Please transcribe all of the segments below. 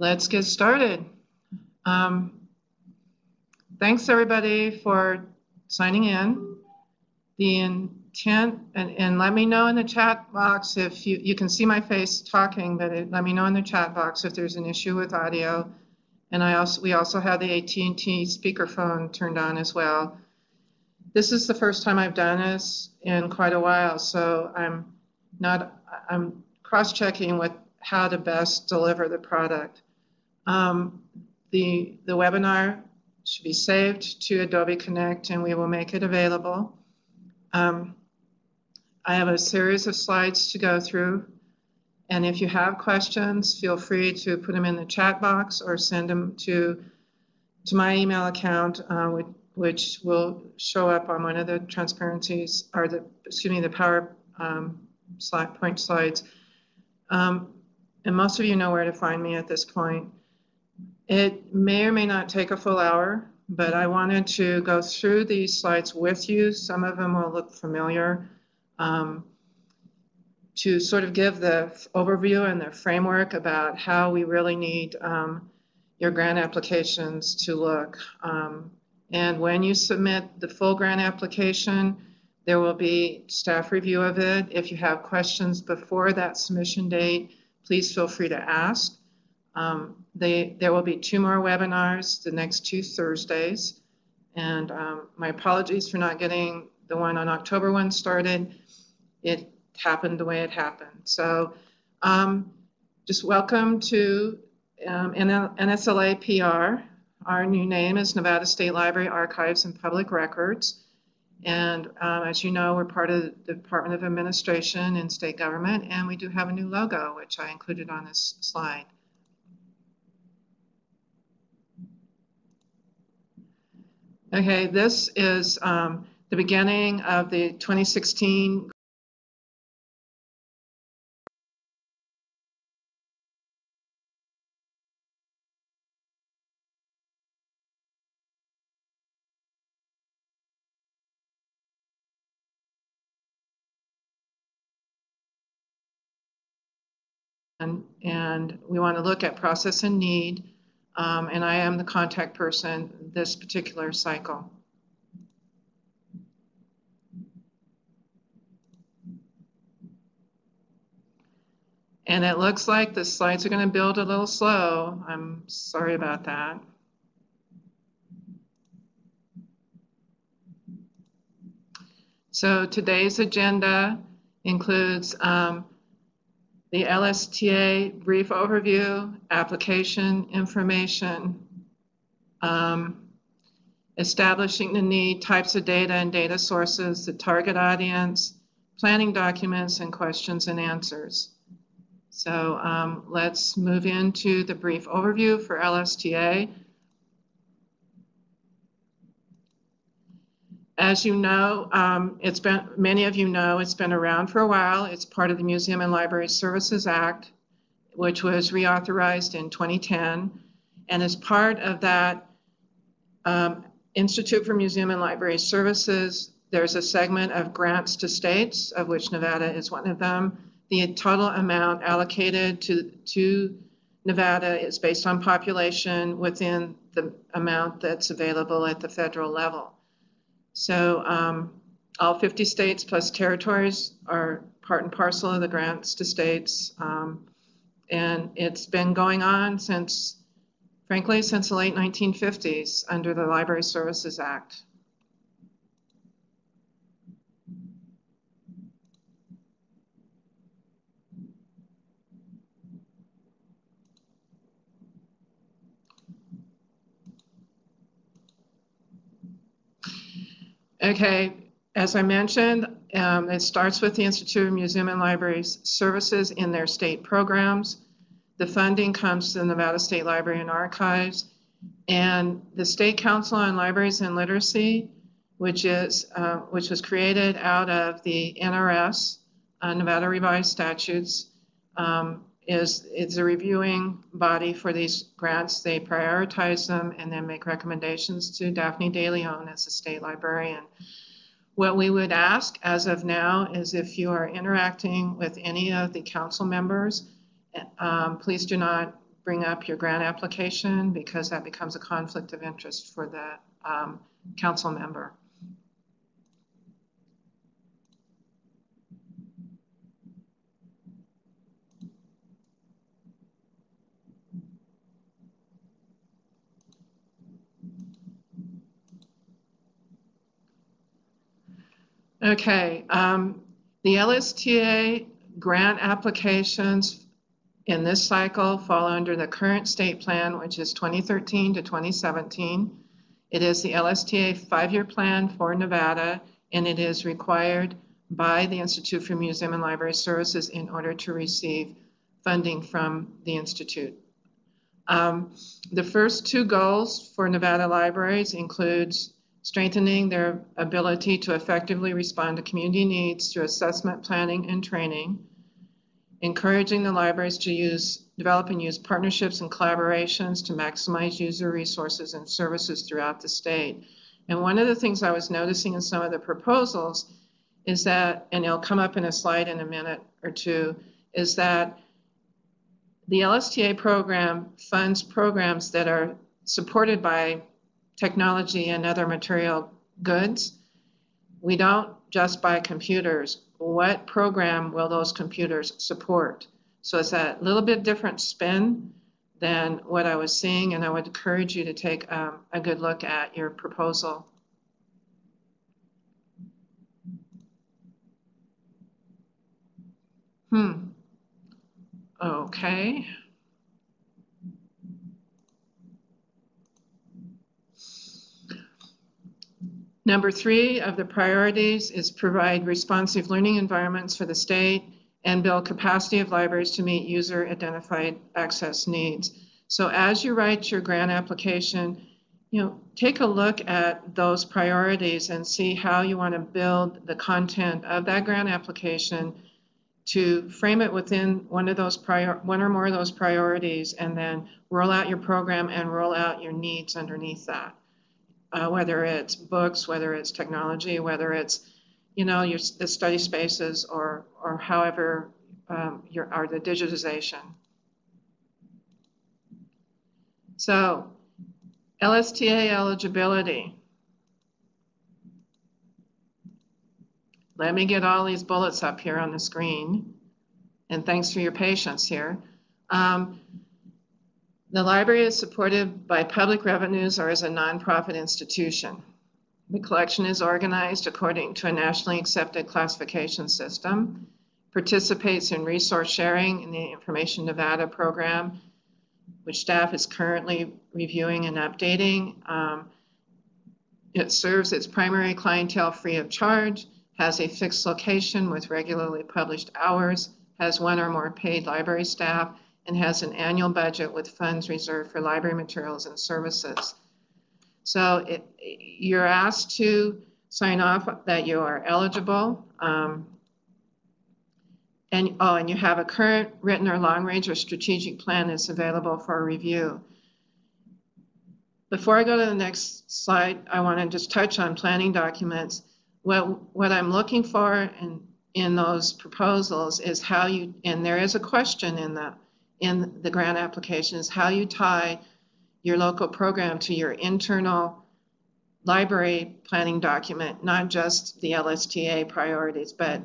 Let's get started. Thanks everybody for signing in. The intent, and let me know in the chat box if you can see my face talking, but let me know in the chat box if there's an issue with audio. And we also have the AT&T speakerphone turned on as well. This is the first time I've done this in quite a while, so I'm cross-checking with how to best deliver the product. The webinar should be saved to Adobe Connect and we will make it available. I have a series of slides to go through, and if you have questions, feel free to put them in the chat box or send them to my email account, which will show up on one of the transparencies, or the PowerPoint slides. And most of you know where to find me at this point. It may or may not take a full hour, but I wanted to go through these slides with you. Some of them will look familiar, to sort of give the overview and the framework about how we really need your grant applications to look. And when you submit the full grant application, there will be staff review of it. If you have questions before that submission date, please feel free to ask. There will be 2 more webinars the next 2 Thursdays. And my apologies for not getting the one on October 1 started. It happened the way it happened. So just welcome to NSLA PR. Our new name is Nevada State Library Archives and Public Records. And as you know, we're part of the Department of Administration and state government, and we do have a new logo, which I included on this slide. Okay, this is the beginning of the 2016 and we want to look at process and need, and I am the contact person this particular cycle. And it looks like the slides are going to build a little slow. I'm sorry about that. So today's agenda includes the LSTA brief overview, application information, establishing the need, types of data and data sources, the target audience, planning documents, and questions and answers. So let's move into the brief overview for LSTA. As you know, many of you know, it's been around for a while. It's part of the Museum and Library Services Act, which was reauthorized in 2010. And as part of that Institute for Museum and Library Services, there's a segment of grants to states, of which Nevada is one of them. The total amount allocated to Nevada is based on population within the amount that's available at the federal level. So all 50 states plus territories are part and parcel of the grants to states. And it's been going on frankly, since the late 1950s under the Library Services Act. Okay, as I mentioned, it starts with the Institute of Museum and Library Services in their state programs. The funding comes to the Nevada State Library and Archives, and the State Council on Libraries and Literacy, which was created out of the NRS, Nevada Revised Statutes, is a reviewing body for these grants. They prioritize them and then make recommendations to Daphne De Leon as a state librarian. What we would ask as of now is if you are interacting with any of the council members, please do not bring up your grant application, because that becomes a conflict of interest for the council member. Okay, the LSTA grant applications in this cycle fall under the current state plan, which is 2013 to 2017. It is the LSTA 5-year plan for Nevada, and it is required by the Institute for Museum and Library Services in order to receive funding from the Institute. The first 2 goals for Nevada libraries includes strengthening their ability to effectively respond to community needs through assessment, planning, and training, encouraging the libraries to develop and use partnerships and collaborations to maximize user resources and services throughout the state. And one of the things I was noticing in some of the proposals is that, and it'll come up in a slide in a minute or two, is that the LSTA program funds programs that are supported by technology and other material goods. We don't just buy computers. What program will those computers support? So it's a little bit different spin than what I was seeing, and I would encourage you to take a good look at your proposal. Okay. Number 3 of the priorities is provide responsive learning environments for the state and build capacity of libraries to meet user-identified access needs. So as you write your grant application, take a look at those priorities and see how you want to build the content of that grant application to frame it within one or more of those priorities, and then roll out your program and roll out your needs underneath that. Whether it's books, whether it's technology, whether it's, the study spaces, or however or the digitization. So, LSTA eligibility. Let me get all these bullets up here on the screen, and thanks for your patience here. The library is supported by public revenues or as a nonprofit institution. The collection is organized according to a nationally accepted classification system, participates in resource sharing in the Information Nevada program, which staff is currently reviewing and updating. It serves its primary clientele free of charge, has a fixed location with regularly published hours, has 1 or more paid library staff, and has an annual budget with funds reserved for library materials and services. So you're asked to sign off that you are eligible, and you have a current written or long-range or strategic plan that's available for review. Before I go to the next slide, I want to just touch on planning documents. What I'm looking for in those proposals is how you, and there is a question in the grant application, is how you tie your local program to your internal library planning document, not just the LSTA priorities, but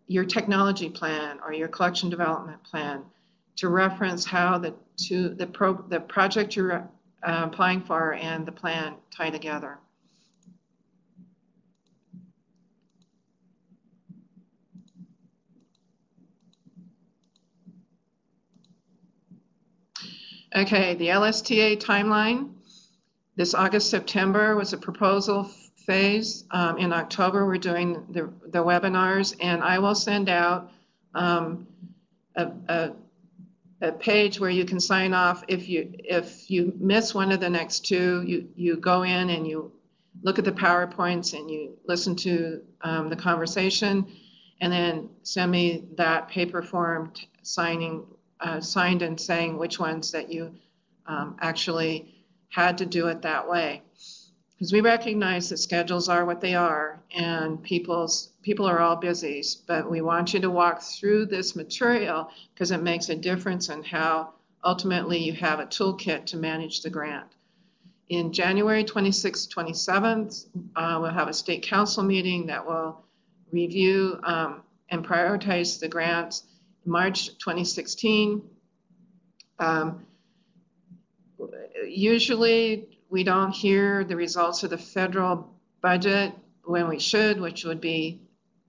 your technology plan or your collection development plan, to reference how the project you're applying for and the plan tie together. Okay, the LSTA timeline. This August, September was a proposal phase. In October, we're doing the webinars, and I will send out a page where you can sign off. If you miss one of the next 2, you go in and you look at the PowerPoints and you listen to the conversation, and then send me that paper form signed and saying which ones that you actually had to do it that way. Because we recognize that schedules are what they are, and people are all busy, but we want you to walk through this material because it makes a difference in how ultimately you have a toolkit to manage the grant. In January 26th, 27th, we'll have a state council meeting that will review and prioritize the grants. March 2016, usually we don't hear the results of the federal budget when we should, which would be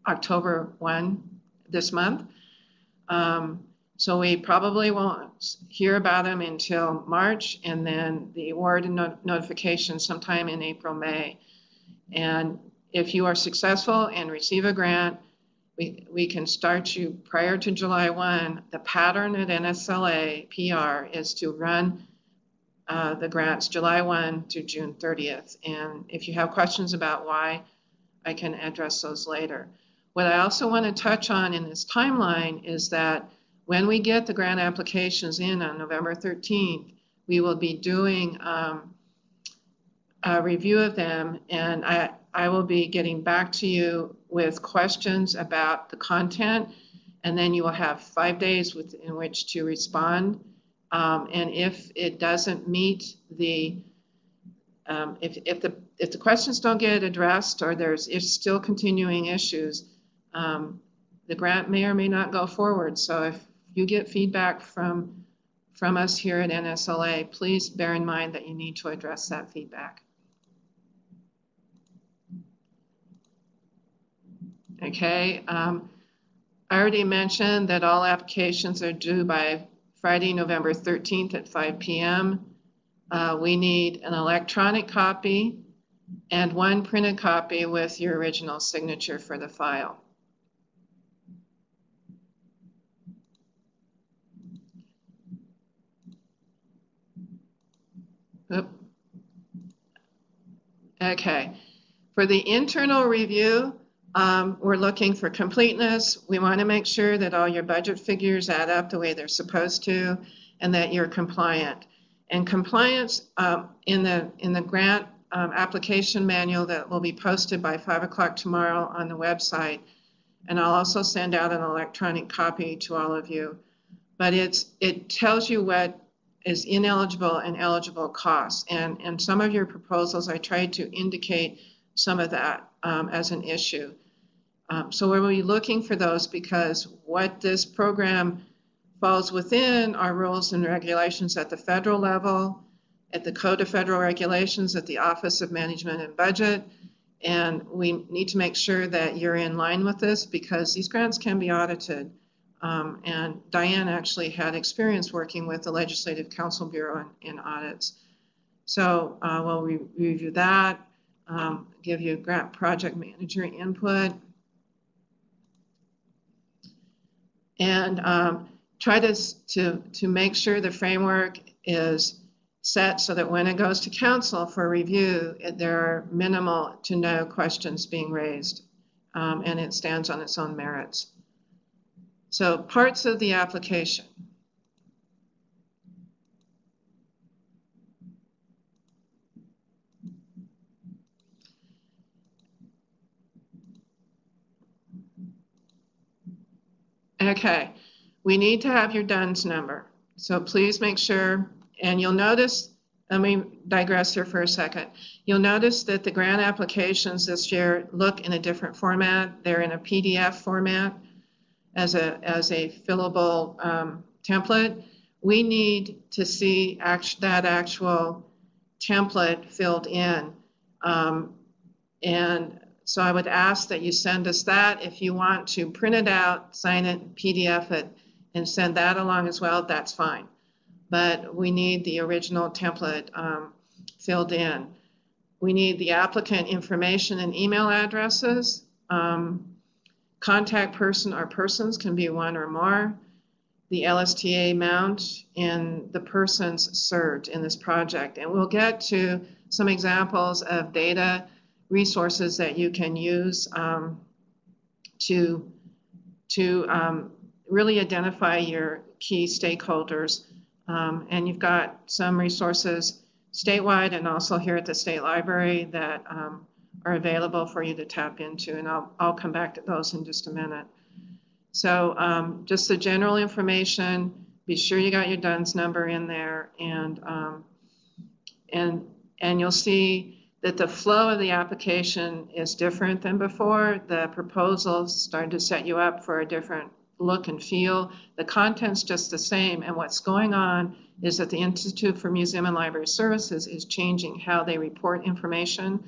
October 1 this month. So we probably won't hear about them until March, and then the award and notification sometime in April, May. And if you are successful and receive a grant, we can start you prior to July 1. The pattern at NSLA PR is to run the grants July 1 to June 30th. And if you have questions about why, I can address those later. What I also want to touch on in this timeline is that when we get the grant applications in on November 13th, we will be doing a review of them, and I will be getting back to you with questions about the content, and then you will have 5 days in which to respond. And if it doesn't meet the, if the questions don't get addressed, or there's still continuing issues, the grant may or may not go forward. So if you get feedback from us here at NSLA, please bear in mind that you need to address that feedback. Okay, I already mentioned that all applications are due by Friday, November 13th at 5 p.m. We need an electronic copy and one printed copy with your original signature for the file. Okay, for the internal review, we're looking for completeness. We want to make sure that all your budget figures add up the way they're supposed to, and that you're compliant. And compliance in the grant application manual that will be posted by 5 o'clock tomorrow on the website. And I'll also send out an electronic copy to all of you. But it tells you what is ineligible and eligible costs. And some of your proposals, I tried to indicate some of that as an issue. So we'll be looking for those, because what this program falls within are rules and regulations at the federal level, at the Code of Federal Regulations, at the Office of Management and Budget. And we need to make sure that you're in line with this, because these grants can be audited. And Diane actually had experience working with the Legislative Counsel Bureau in audits. So we'll review that, give you grant project manager input, and try to make sure the framework is set so that when it goes to council for review, there are minimal to no questions being raised, and it stands on its own merits. So parts of the application. Okay, we need to have your DUNS number. So please make sure, and you'll notice, let me digress here for a second. You'll notice that the grant applications this year look in a different format. They're in a PDF format as a fillable template. We need to see that actual template filled in. And so I would ask that you send us that. If you want to print it out, sign it, PDF it, and send that along as well, that's fine. But we need the original template filled in. We need the applicant information and email addresses. Contact person or persons can be one or more. The LSTA amount and the persons served in this project. And we'll get to some examples of data resources that you can use to really identify your key stakeholders. And you've got some resources statewide and also here at the State Library that are available for you to tap into, and I'll come back to those in just a minute. So just the general information, be sure you got your DUNS number in there, and you'll see that the flow of the application is different than before. The proposals started to set you up for a different look and feel. The content's just the same, and what's going on is that the Institute for Museum and Library Services is changing how they report information.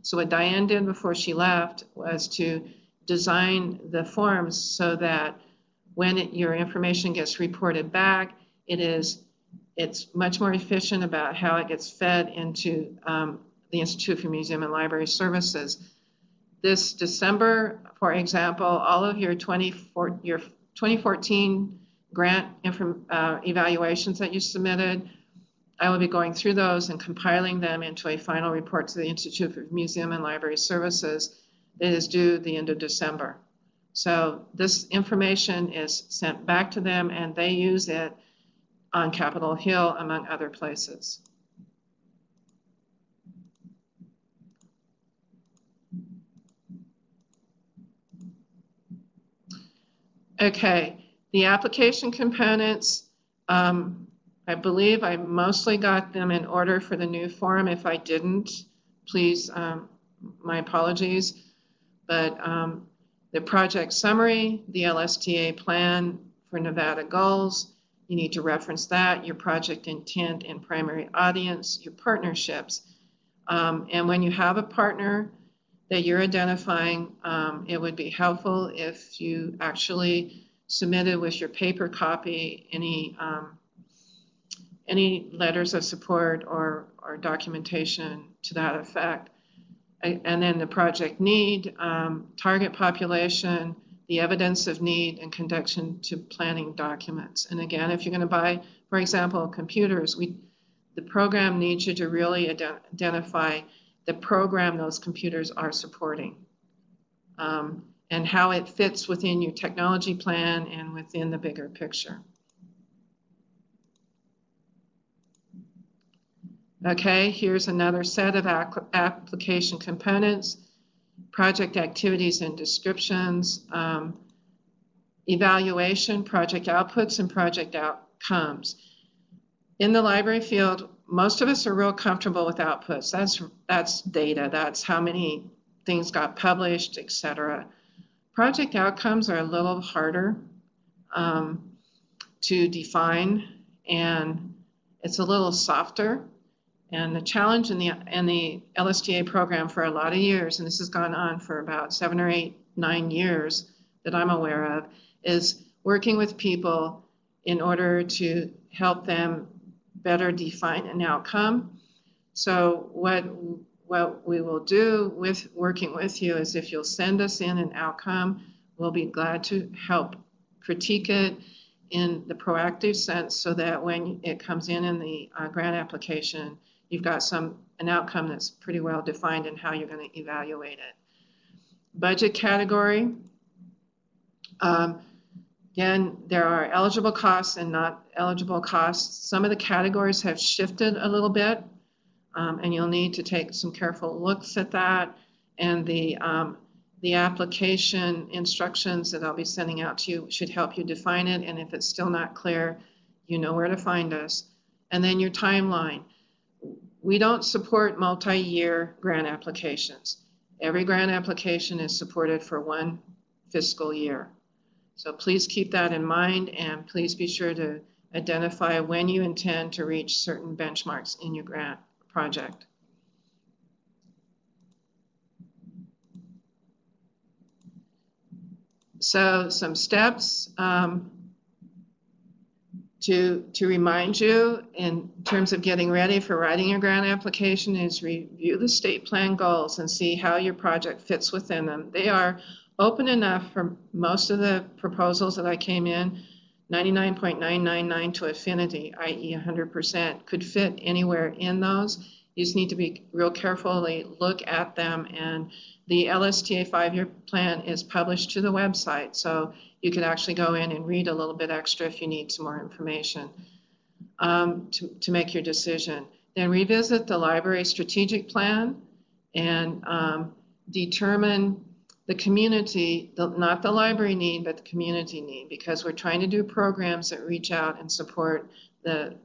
So what Diane did before she left was to design the forms so that when your information gets reported back, it's much more efficient about how it gets fed into the Institute for Museum and Library Services. This December, for example, all of your 2014 grant evaluations that you submitted, I will be going through those and compiling them into a final report to the Institute for Museum and Library Services that is due the end of December. So this information is sent back to them, and they use it on Capitol Hill, among other places. Okay, the application components, I believe I mostly got them in order for the new form. If I didn't, please, my apologies. But the project summary, the LSTA plan for Nevada goals, you need to reference that, your project intent and primary audience, your partnerships. And when you have a partner that you're identifying, it would be helpful if you actually submitted with your paper copy any letters of support or documentation to that effect. And then the project need, target population, the evidence of need, and connection to planning documents. And again, if you're going to buy, for example, computers, the program needs you to really identify the program those computers are supporting, and how it fits within your technology plan and within the bigger picture. Okay, here's another set of application components: project activities and descriptions, evaluation, project outputs, and project outcomes. In the library field, most of us are real comfortable with outputs. That's data, that's how many things got published, etc. Project outcomes are a little harder to define, and it's a little softer. And the challenge in the LSTA program for a lot of years, and this has gone on for about 7 or 8, 9 years that I'm aware of, is working with people in order to help them better define an outcome. So what we will do with working with you is, if you'll send us in an outcome, we'll be glad to help critique it in the proactive sense, so that when it comes in the grant application, you've got an outcome that's pretty well defined in how you're going to evaluate it. Budget category. Again, there are eligible costs and not eligible costs. Some of the categories have shifted a little bit, and you'll need to take some careful looks at that. And the application instructions that I'll be sending out to you should help you define it. And if it's still not clear, you know where to find us. And then your timeline. We don't support multi-year grant applications. Every grant application is supported for 1 fiscal year. So please keep that in mind, and please be sure to identify when you intend to reach certain benchmarks in your grant project. So some steps to remind you in terms of getting ready for writing your grant application is review the state plan goals and see how your project fits within them. They are open enough for most of the proposals that I came in. 99.999 to affinity, i.e. 100%, could fit anywhere in those. You just need to be real carefully look at them, and the LSTA 5-year plan is published to the website, so you could actually go in and read a little bit extra if you need some more information to make your decision. Then revisit the library strategic plan and determine the community, not the library need, but the community need, because we're trying to do programs that reach out and support the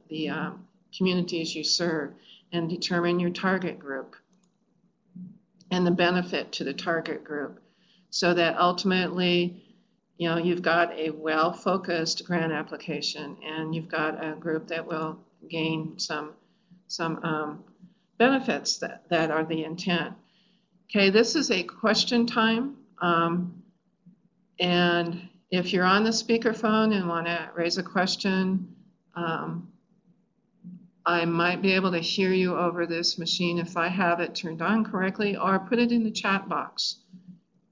communities you serve, and determine your target group and the benefit to the target group, so that ultimately, you know, you've got a well-focused grant application and you've got a group that will gain some benefits that are the intent. Okay, this is a question time. And if you're on the speakerphone and want to raise a question, I might be able to hear you over this machine if I have it turned on correctly, or put it in the chat box.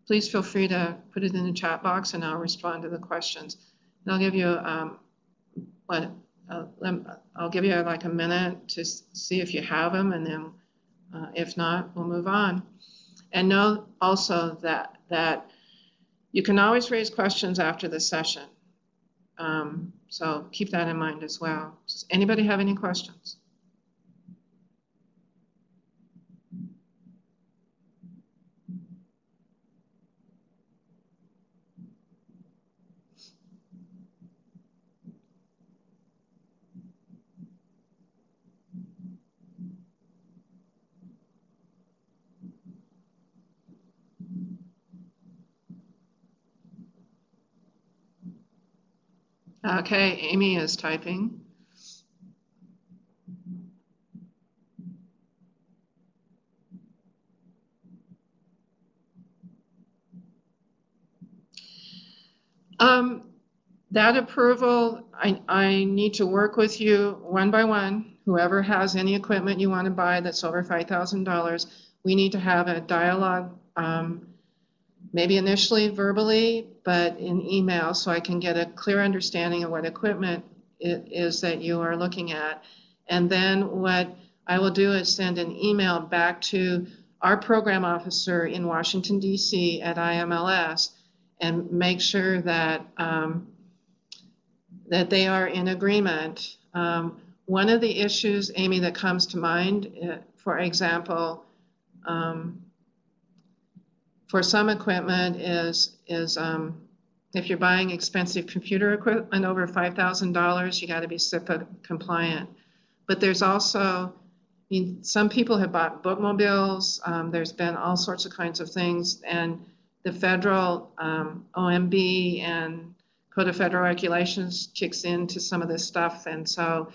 Please feel free to put it in the chat box and I'll respond to the questions. And I'll give you I'll give you like a minute to see if you have them, and then if not, we'll move on. And know also that you can always raise questions after the session. So keep that in mind as well. Does anybody have any questions? Okay, Amy is typing. That approval, I need to work with you one by one. Whoever has any equipment you want to buy that's over $5,000, we need to have a dialogue, maybe initially verbally, but in email, so I can get a clear understanding of what equipment it is that you are looking at. And then what I will do is send an email back to our program officer in Washington, D.C. at IMLS and make sure that that they are in agreement. One of the issues, Amy, that comes to mind, for example, for some equipment is if you're buying expensive computer equipment over $5,000, you got to be SIPA compliant. But there's also, I mean, some people have bought bookmobiles. There's been all sorts of kinds of things, and the federal OMB and Code of Federal Regulations kicks into some of this stuff. And so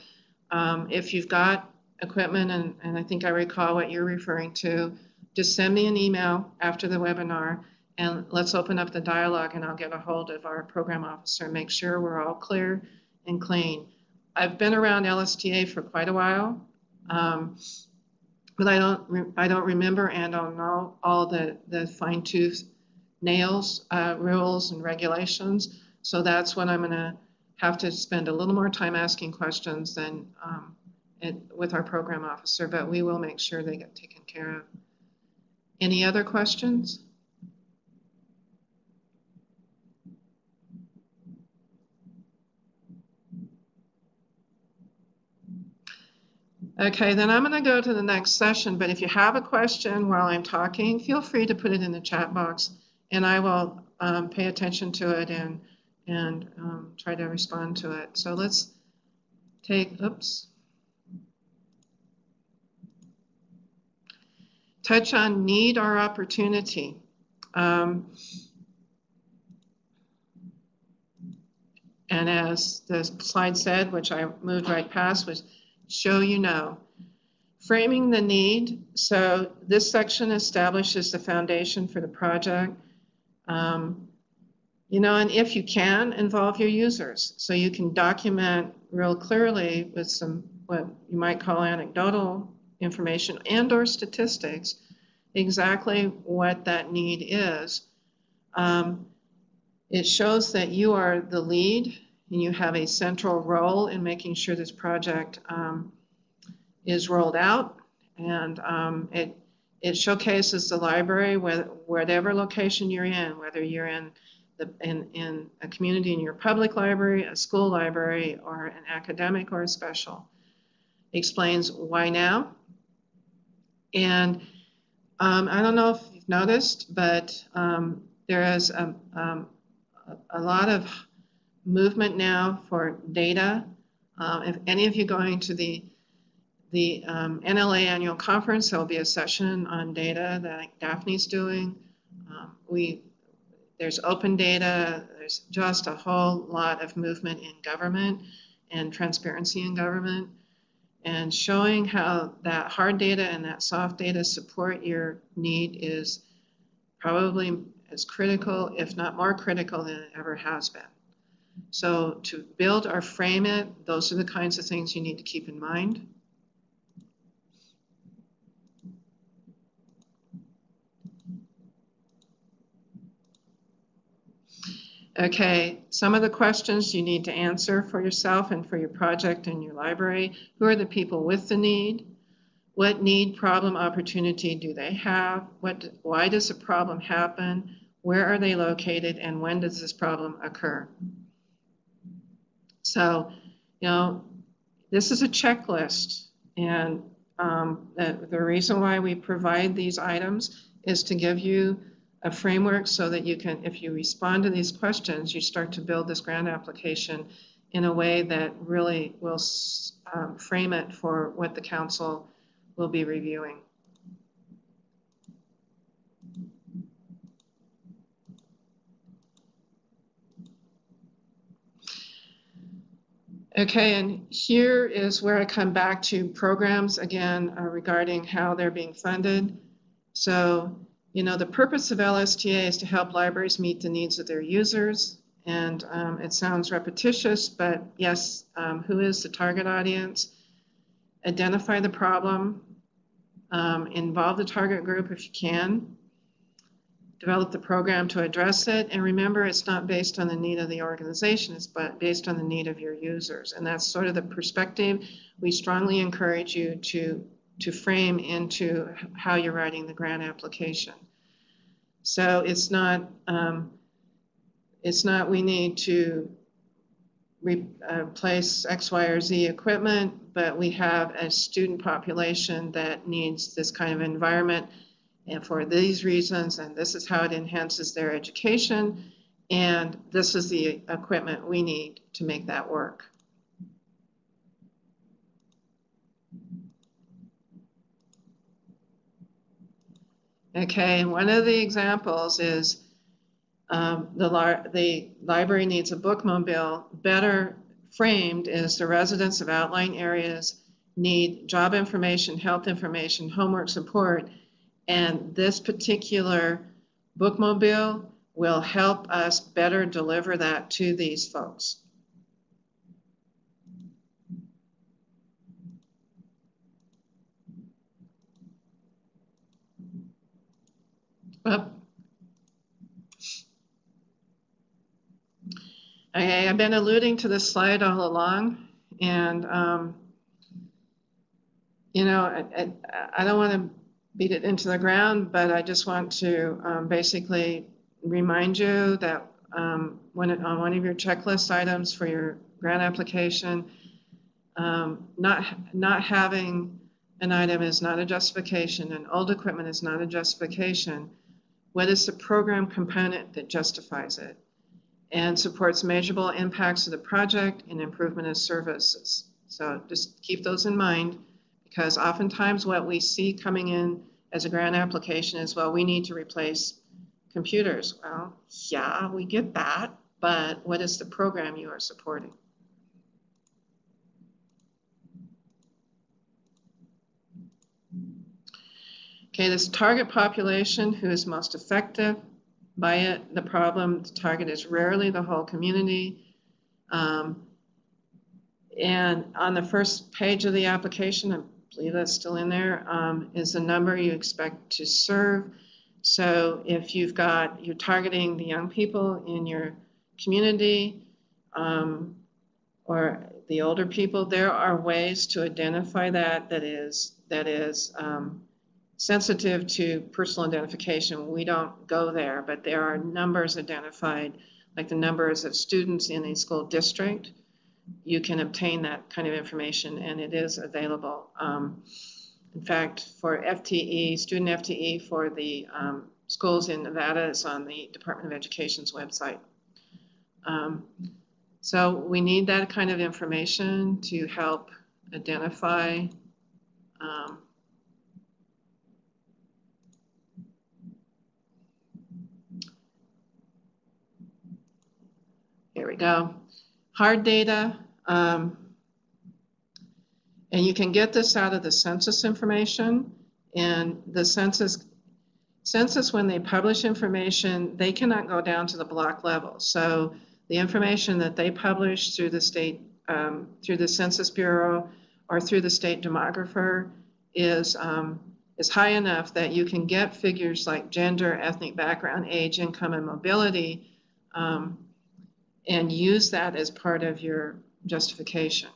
if you've got equipment, and I think I recall what you're referring to, just send me an email after the webinar and let's open up the dialogue, and I'll get a hold of our program officer and make sure we're all clear and clean. I've been around LSTA for quite a while, but I don't remember and don't know all the fine-tooth nails rules and regulations. So that's when I'm going to have to spend a little more time asking questions than with our program officer, but we will make sure they get taken care of. Any other questions? Okay, then I'm going to go to the next session, but if you have a question while I'm talking, feel free to put it in the chat box, and I will pay attention to it and try to respond to it. So let's take, touch on need or opportunity. And as the slide said, which I moved right past, was show you know. Framing the need. So this section establishes the foundation for the project. You know, and if you can, involve your users so you can document real clearly with some what you might call anecdotal information and or statistics exactly what that need is. It shows that you are the lead and you have a central role in making sure this project is rolled out, and it showcases the library, whatever location you're in, whether you're in a community in your public library, a school library, or an academic or a special. Explains why now. And I don't know if you've noticed, but there is a lot of movement now for data. If any of you going to the NLA annual conference, there'll be a session on data that Daphne's doing. There's open data. There's just a whole lot of movement in government and transparency in government, and showing how that hard data and that soft data support your need is probably as critical, if not more critical, than it ever has been. So to build or frame it, those are the kinds of things you need to keep in mind. Okay, some of the questions you need to answer for yourself and for your project and your library. Who are the people with the need? What need, problem, opportunity do they have? Why does a problem happen? Where are they located? And when does this problem occur? So, you know, this is a checklist. And the reason why we provide these items is to give you a framework so that you can, if you respond to these questions, you start to build this grant application in a way that really will frame it for what the council will be reviewing. Okay, and here is where I come back to programs again regarding how they're being funded. So, you know, the purpose of LSTA is to help libraries meet the needs of their users. And it sounds repetitious, but yes, who is the target audience? Identify the problem, involve the target group if you can, develop the program to address it, and remember it's not based on the need of the organization, it's based on the need of your users. And that's sort of the perspective we strongly encourage you to frame into how you're writing the grant application. So it's not we need to replace X, Y, or Z equipment, but we have a student population that needs this kind of environment and for these reasons, and this is how it enhances their education, and this is the equipment we need to make that work. Okay, and one of the examples is the library needs a bookmobile. Better framed is the residents of outlying areas need job information, health information, homework support, and this particular bookmobile will help us better deliver that to these folks. Okay, I've been alluding to this slide all along, and you know, I don't want to beat it into the ground, but I just want to basically remind you that on one of your checklist items for your grant application, not having an item is not a justification, and old equipment is not a justification. What is the program component that justifies it and supports measurable impacts of the project and improvement of services? So just keep those in mind, because oftentimes what we see coming in as a grant application is, well, we need to replace computers. Well, yeah, we get that, but what is the program you are supporting? Okay, this target population who is most effective by it, the problem, the target is rarely the whole community. And on the first page of the application, I believe that's still in there, is the number you expect to serve. So if you're targeting the young people in your community or the older people, there are ways to identify that is sensitive to personal identification. We don't go there, but there are numbers identified, like the numbers of students in a school district. You can obtain that kind of information, and it is available. In fact, for FTE, student FTE for the schools in Nevada is on the Department of Education's website. So we need that kind of information to help identify here we go. Hard data, and you can get this out of the census information. And the census, when they publish information, they cannot go down to the block level. So the information that they publish through the state, through the Census Bureau or through the state demographer is high enough that you can get figures like gender, ethnic background, age, income, and mobility, and use that as part of your justification.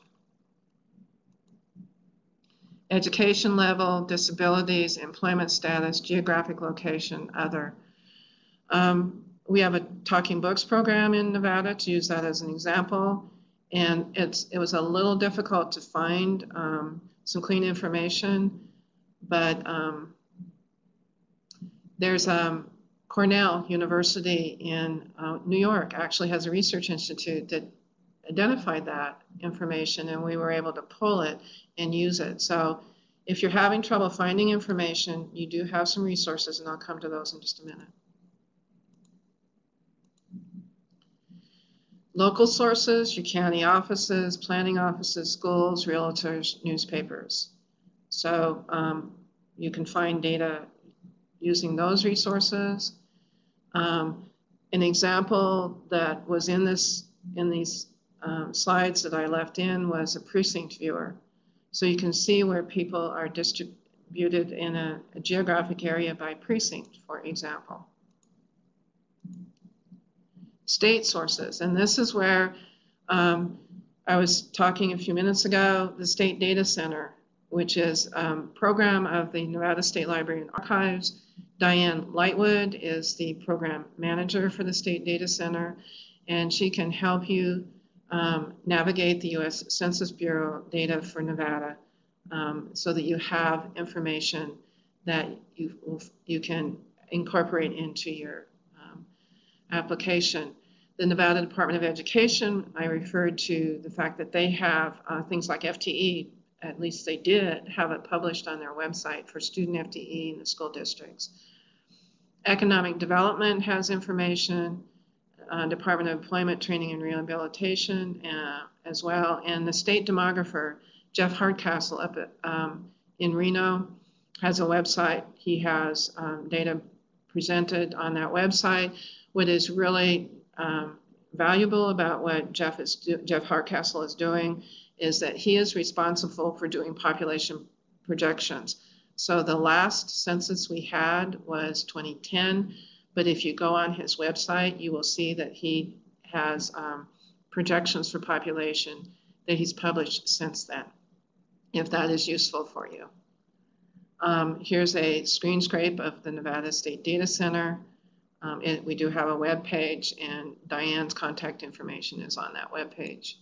Education level, disabilities, employment status, geographic location, other. We have a Talking Books program in Nevada, to use that as an example, and it was a little difficult to find some clean information, but there's Cornell University in New York actually has a research institute that identified that information, and we were able to pull it and use it. So if you're having trouble finding information, you do have some resources, and I'll come to those in just a minute. Local sources, your county offices, planning offices, schools, realtors, newspapers. So you can find data using those resources. An example that was in these slides that I left in was a precinct viewer. So you can see where people are distributed in a geographic area by precinct, for example. State sources, and this is where I was talking a few minutes ago, the State Data Center, which is a program of the Nevada State Library and Archives. Diane Lightwood is the program manager for the State Data Center, and she can help you navigate the U.S. Census Bureau data for Nevada so that you have information that you can incorporate into your application. The Nevada Department of Education, I referred to the fact that they have things like FTE, at least they did have it published on their website for student FTE in the school districts. Economic Development has information, Department of Employment, Training, and Rehabilitation as well. And the state demographer, Jeff Hardcastle up at, in Reno, has a website. He has data presented on that website. What is really valuable about what Jeff Hardcastle is doing is that he is responsible for doing population projections. So the last census we had was 2010, but if you go on his website, you will see that he has projections for population that he's published since then, if that is useful for you. Here's a screen scrape of the Nevada State Data Center. We do have a web page, and Diane's contact information is on that web page.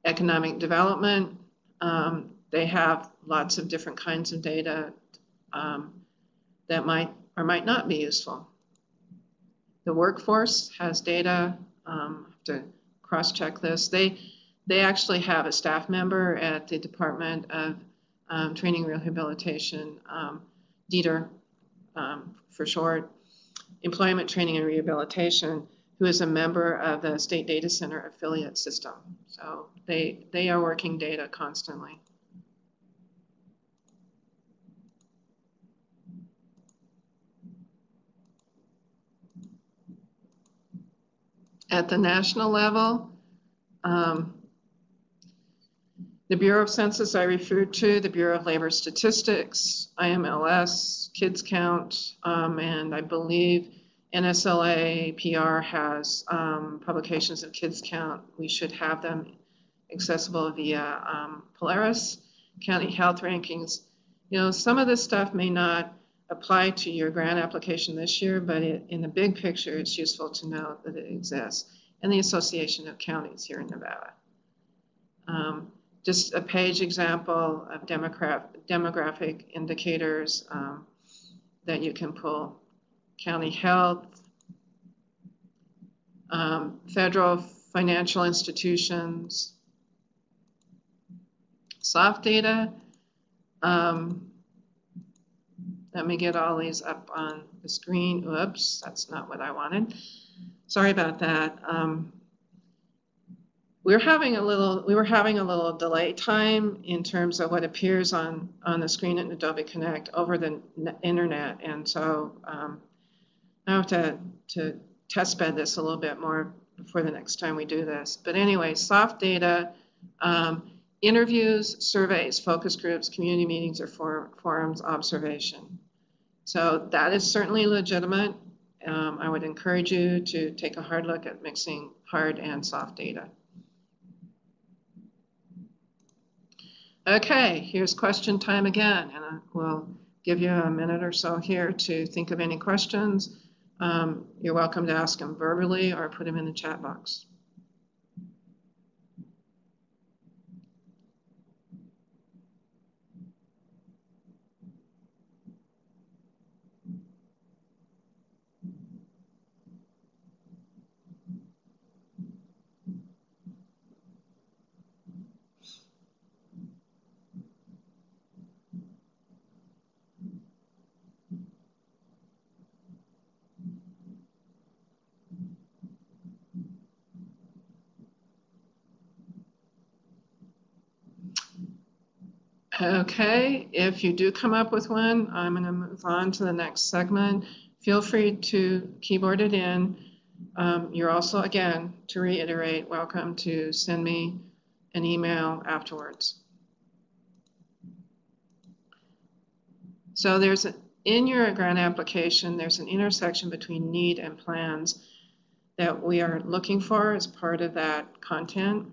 Economic Development, they have lots of different kinds of data that might or might not be useful. The workforce has data. I have to cross-check this. They actually have a staff member at the Department of Training and Rehabilitation, DETR for short, Employment, Training, and Rehabilitation, who is a member of the State Data Center affiliate system. So they are working data constantly. At the national level, the Bureau of Census I referred to, the Bureau of Labor Statistics, IMLS, Kids Count, and I believe NSLA PR has publications of Kids Count. We should have them accessible via Polaris, County Health Rankings. You know, some of this stuff may not apply to your grant application this year, but in the big picture, it's useful to know that it exists, and the Association of Counties here in Nevada. just a page example of demographic indicators that you can pull. County health, federal financial institutions, soft data. Let me get all these up on the screen. Oops, that's not what I wanted. Sorry about that. We were having a little delay time in terms of what appears on the screen in Adobe Connect over the internet, and so I have to test bed this a little bit more before the next time we do this. But anyway, soft data, interviews, surveys, focus groups, community meetings, or forums, observation. So that is certainly legitimate. I would encourage you to take a hard look at mixing hard and soft data. Okay, here's question time again, and we'll give you a minute or so here to think of any questions. You're welcome to ask them verbally or put them in the chat box. Okay, if you do come up with one, I'm going to move on to the next segment. Feel free to keyboard it in. You're also, again, to reiterate, welcome to send me an email afterwards. So in your grant application, there's an intersection between need and plans that we are looking for as part of that content.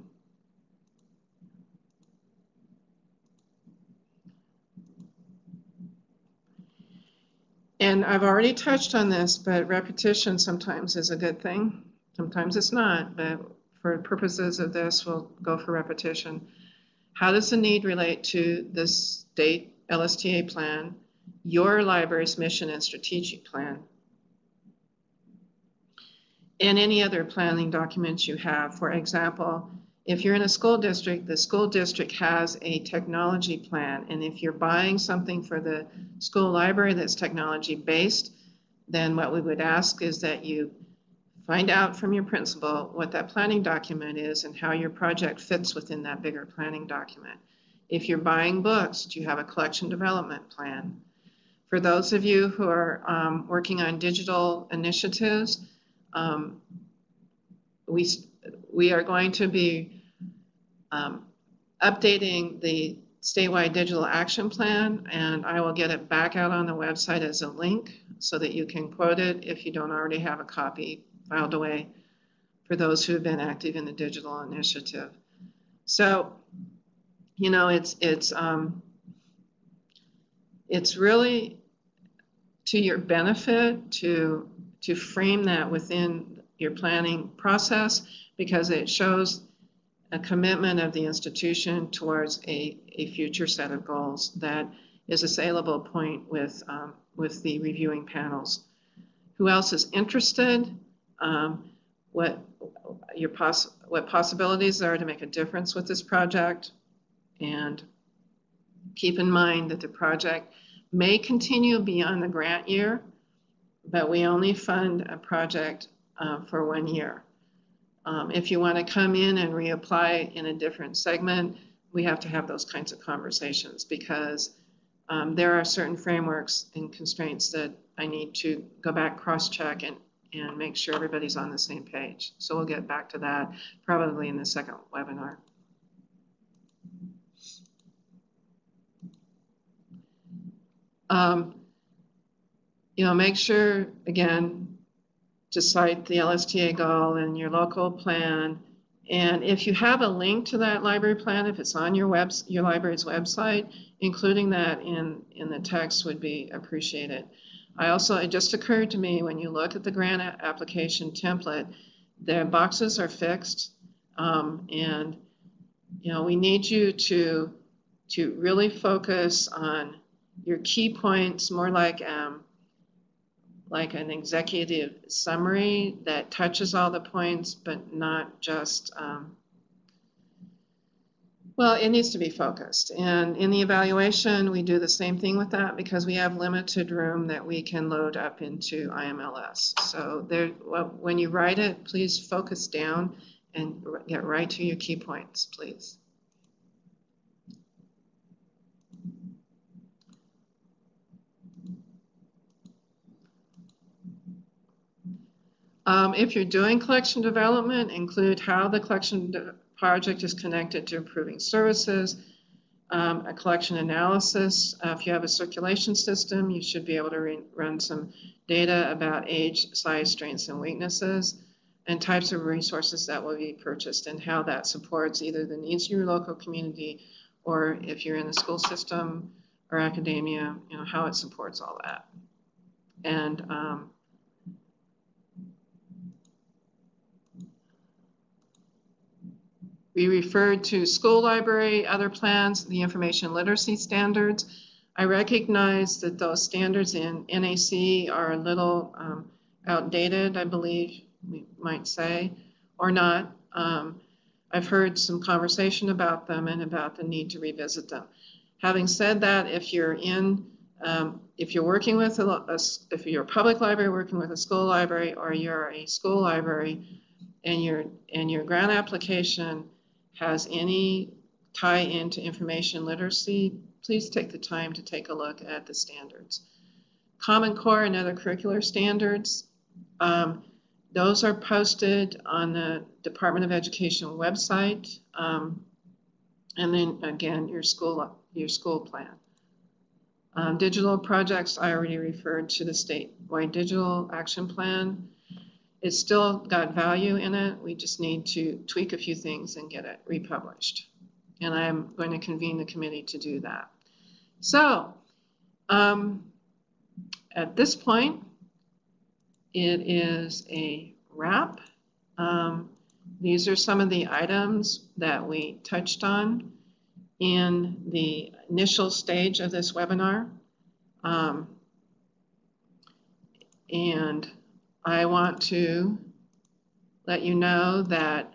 And I've already touched on this, but repetition sometimes is a good thing. Sometimes it's not, but for purposes of this, we'll go for repetition. How does the need relate to the state LSTA plan, your library's mission and strategic plan, and any other planning documents you have? For example, if you're in a school district, the school district has a technology plan, and if you're buying something for the school library that's technology based, then what we would ask is that you find out from your principal what that planning document is and how your project fits within that bigger planning document. If you're buying books, do you have a collection development plan? For those of you who are working on digital initiatives, we are going to be updating the statewide digital action plan, and I will get it back out on the website as a link so that you can quote it if you don't already have a copy filed away for those who have been active in the digital initiative. So, you know, it's really to your benefit to frame that within your planning process, because it shows a commitment of the institution towards a future set of goals that is a saleable point with the reviewing panels. Who else is interested? What possibilities are to make a difference with this project? And keep in mind that the project may continue beyond the grant year, but we only fund a project for 1 year. If you want to come in and reapply in a different segment, we have to have those kinds of conversations, because there are certain frameworks and constraints that I need to go back, cross-check, and make sure everybody's on the same page. So we'll get back to that probably in the second webinar. You know, make sure, again, to cite the LSTA goal and your local plan. And if you have a link to that library plan, if it's on your library's website, including that in the text would be appreciated. It just occurred to me, when you look at the grant application template, the boxes are fixed, and we need you to really focus on your key points, more like an executive summary that touches all the points, but not just, well, it needs to be focused. And in the evaluation, we do the same thing with that because we have limited room that we can load up into IMLS. So when you write it, please focus down and get right to your key points, please. If you're doing collection development, include how the collection project is connected to improving services, a collection analysis. If you have a circulation system, you should be able to run some data about age, size, strengths, and weaknesses, and types of resources that will be purchased and how that supports either the needs of your local community or if you're in the school system or academia, how it supports all that. And we referred to school library, other plans, the information literacy standards. I recognize that those standards in NAC are a little outdated, I believe we might say, or not. I've heard some conversation about them and about the need to revisit them. Having said that, if you're working with if you're a public library working with a school library, or you're a school library and your grant application has any tie into information literacy, please take the time to take a look at the standards. Common Core and other curricular standards, those are posted on the Department of Education website. And then again, your school plan. Digital projects, I already referred to the statewide digital action plan. It's still got value in it. We just need to tweak a few things and get it republished. And I'm going to convene the committee to do that. So at this point, it is a wrap. These are some of the items that we touched on in the initial stage of this webinar. And I want to let you know that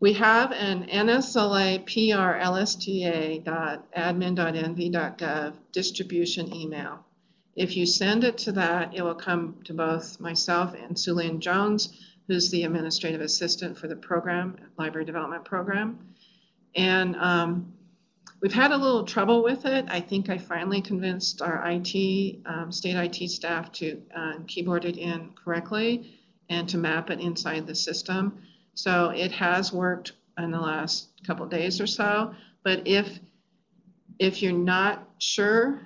we have an NSLA PR LSTA.admin.nv.gov distribution email. If you send it to that, it will come to both myself and Sue-Lynn Jones, who's the administrative assistant for the program, library development program. And we've had a little trouble with it. I think I finally convinced our state IT staff to keyboard it in correctly and to map it inside the system. So it has worked in the last couple of days or so. But if you're not sure,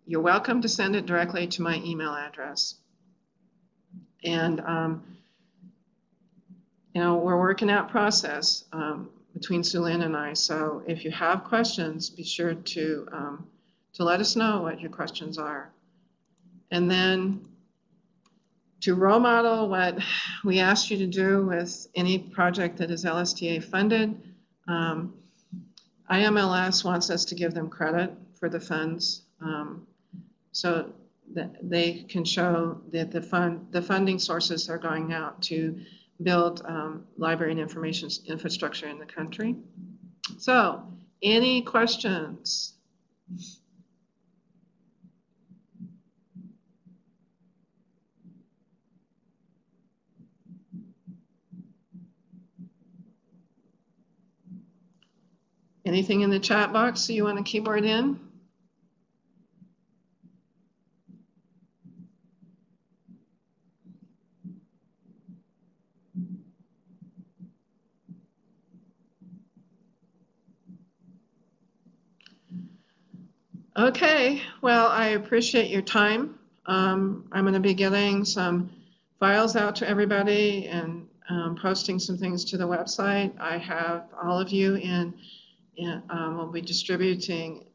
you're welcome to send it directly to my email address. And we're working out process between Sue-Lynn and I. So if you have questions, be sure to let us know what your questions are. And then to role model what we asked you to do with any project that is LSTA funded, IMLS wants us to give them credit for the funds so that they can show that the funding sources are going out to build library and information infrastructure in the country. So, any questions? Anything in the chat box you want to keyboard in? Okay, well, I appreciate your time. I'm going to be getting some files out to everybody and posting some things to the website. I have all of you in we'll be distributing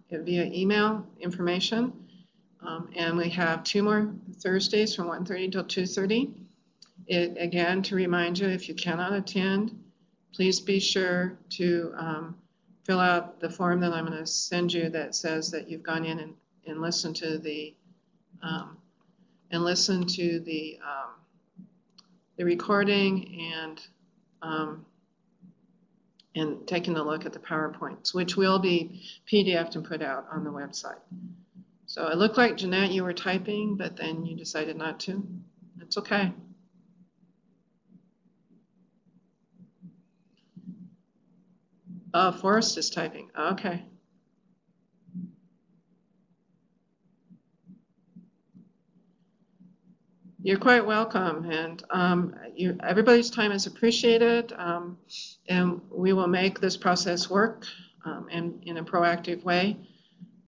it via email information. And we have 2 more Thursdays from 1:30 till 2:30. Again, to remind you, if you cannot attend, please be sure to fill out the form that I'm going to send you that says that you've gone in and listened to the recording and taking a look at the PowerPoints, which will be PDF'd and put out on the website. So it looked like, Jeanette, you were typing, but then you decided not to. It's okay. Forrest is typing. Okay. You're quite welcome, and everybody's time is appreciated, and we will make this process work in a proactive way.